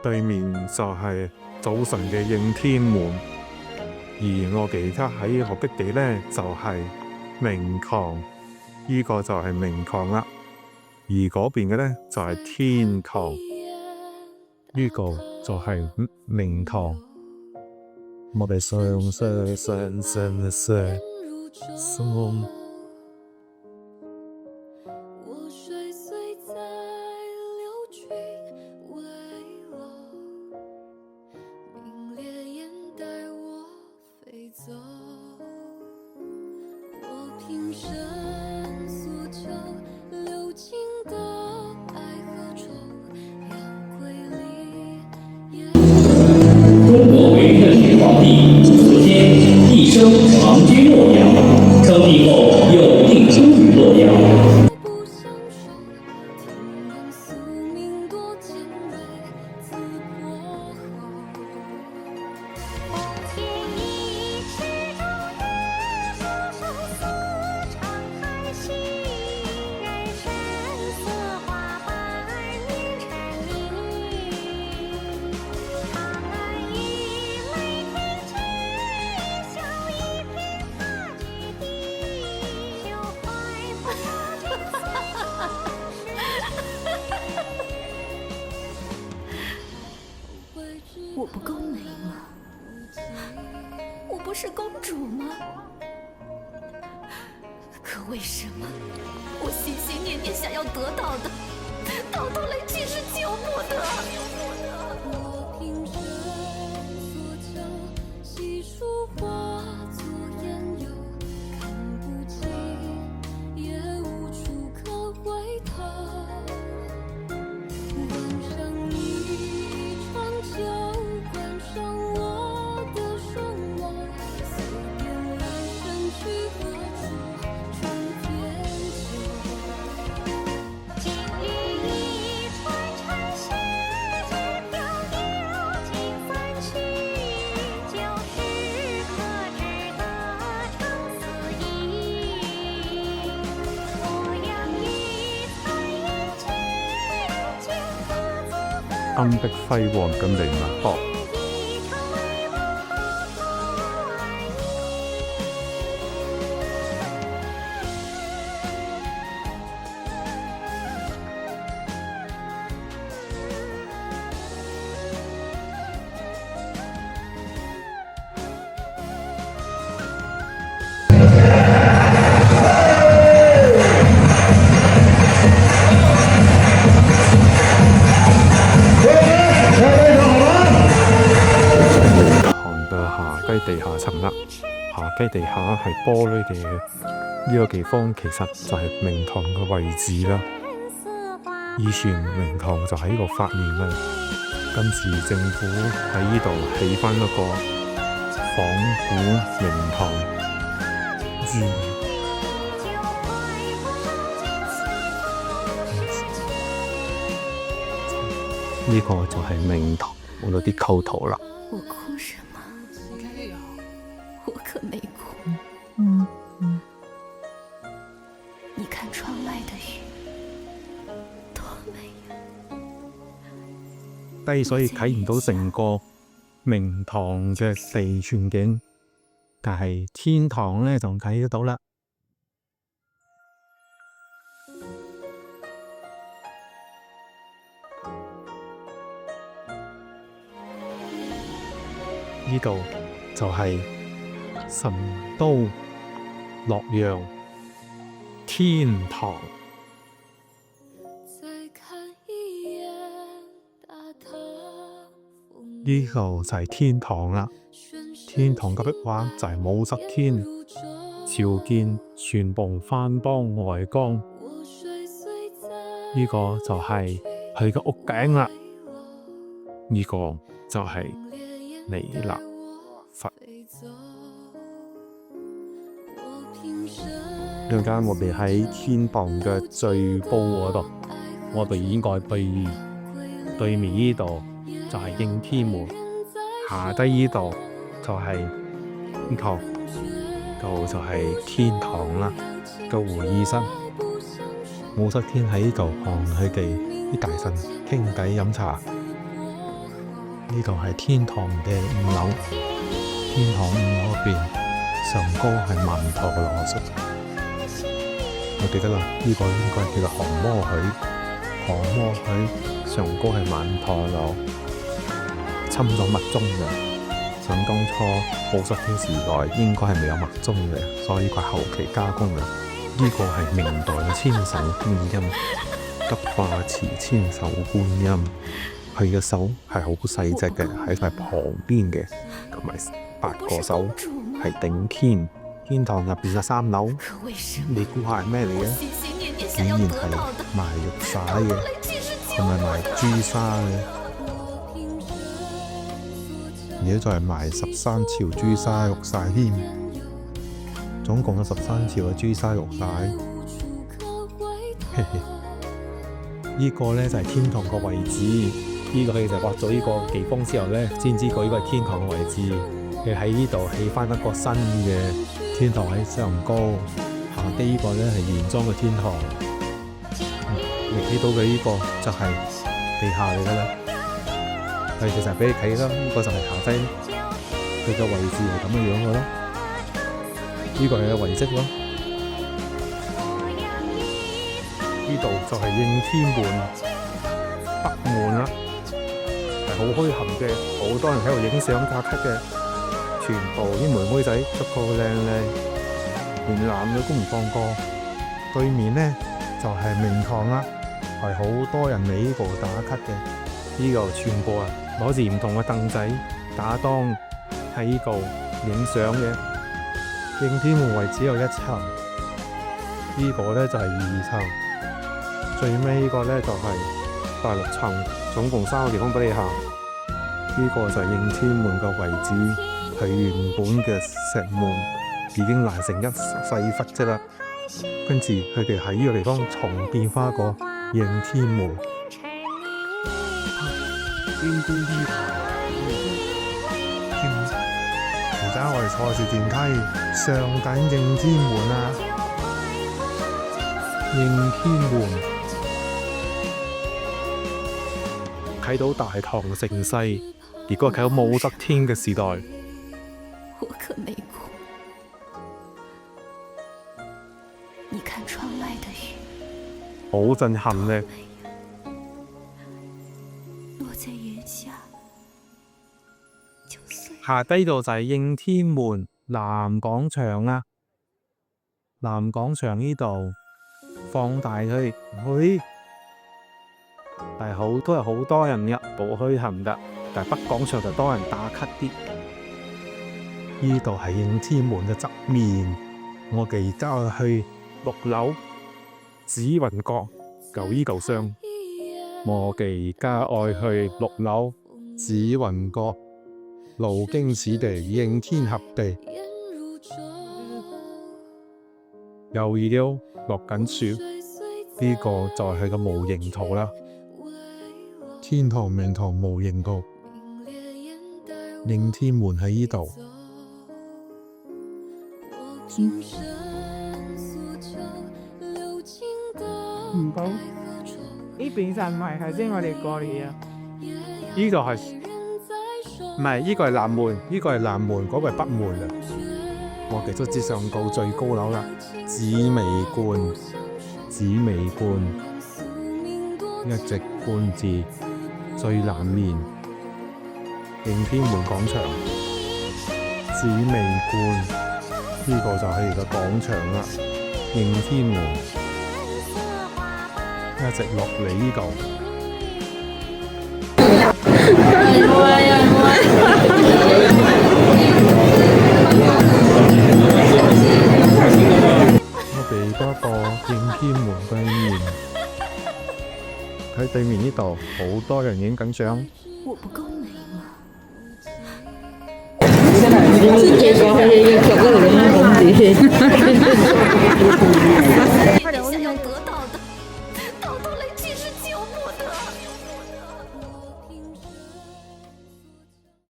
對面就係早晨嘅應天門，而我哋而家喺目的地呢，就係明堂，呢個就係明堂啦。而嗰邊嘅呢，就係天堂，呢個就係明堂。我哋上。中国为热血皇帝，祖先一生长居洛阳，称帝后有定都于洛阳。我不够美吗？我不是公主吗？可为什么我心心念念想要得到的，到头来却是求不得？我平生所求，悉数化作烟油，看不清，也无处可回头。望上一场酒，关上我的双眸，随便来生去何处，春天秋。金玉一传尘世间，飘流尽散去，就是可知的长思意。我养育残烟去，见各自金碧輝煌嘅明脈博。地下層啦，下雞地下係玻璃嘅呢個地方，其實就係明堂嘅位置啦。以前明堂就喺呢度發明啦，今次政府喺呢度起返一個仿古明堂寺。呢個就係明堂嗰度啲構圖啦。我哭什麼？我可沒哭。你看窗外的雨，多美呀！低所以睇唔到成個明堂嘅地全景，但係天堂呢就睇得到啦。呢度就係神都洛陽天堂。呢度就係天堂啦。天堂嘅壁畫就係武則天召見全部藩邦外江，呢個就係佢嘅屋頂啦。呢個就係彌勒佛。陣間我哋喺天堂嘅最高嗰度，我哋應該對面呢度就係應天門，下低呢度就係呢度就係天堂啦，個會議室。武則天喺呢度同佢哋啲大臣傾偈飲茶。呢度係天堂嘅5樓，天堂5樓入邊上高係曼陀羅樹。我記得啦，呢個應該叫做降魔許，降魔許上高係曼陀羅，侵咗密宗嘅。想當初武則天時代應該係未有密宗嘅，所以佢後期加工嘅。呢個係明代嘅千手觀音，德化慈千手觀音。佢嘅手係好細隻嘅，喺佢旁邊嘅，同埋8個手係頂天。天堂入邊嘅3樓，你估下係咩嚟嘅？竟然係賣玉璽嘅，同埋賣朱砂嘅，而且仲係賣13朝朱砂玉璽添。總共有13朝嘅朱砂玉璽。嘿嘿，呢個咧就係天堂個位置。呢個佢就挖咗呢個地方之後咧，先知道呢個係天堂嘅位置。佢喺呢度起翻一個新嘅天堂喺上高，下低呢個咧係原裝嘅天堂。你睇到嘅呢個就係地下嚟噶啦，係其實俾你睇啦，呢個就係下低，佢嘅位置係咁嘅樣嘅咯。呢個係個遺跡咯。呢度就係應天門北門啦，係好墟冚嘅，好多人喺度影相打卡嘅，全部啲妹妹仔着個靚靚，連男女都唔放過。對面呢就係明堂啦，係好多人嚟呢度打卡嘅。呢度全部啊攞住唔同嘅凳仔打檔喺呢度影相嘅。應天門位只有1層，呢個呢就係2層，最尾呢個呢就係第6層，總共3個地方俾你行。呢個就係應天門嘅位置，佢原本嘅石門已經爛成一細忽啫啦。跟住佢哋喺呢個地方重建翻個應天門。而家我哋坐住電梯上緊應天門啊！應天門睇到大唐盛世，如果睇到武則天嘅時代，我可没哭。你看窗外的雨，好震撼咧！落在檐下，就碎。下低度就係應天門南廣場啊！南廣場呢度放大佢，但係都係好多人入步墟冚㗎，但係北廣場就多人打卡啲。呢度係應天門嘅側面，我哋而家去6樓紫雲閣舊衣舊商。我哋而家愛去6樓紫雲閣路經此地應天合地。又已經落緊雪，呢個就係佢個模型圖啦。天堂明堂模型圖，應天門喺呢度。唔好，呢邊就唔係頭先我哋過嚟啊。呢度係唔係？呢個係南門，呢個係南門，嗰個係北門啊！我哋都知上到最高樓啦，紫微觀，紫微觀一直觀至最南面應天門廣場，紫微觀呢個就係個廣場啦，應天門一直落嚟呢度。我哋嗰個應天門對面，喺對面呢度好多人影緊相。我不夠美嗎？你想要得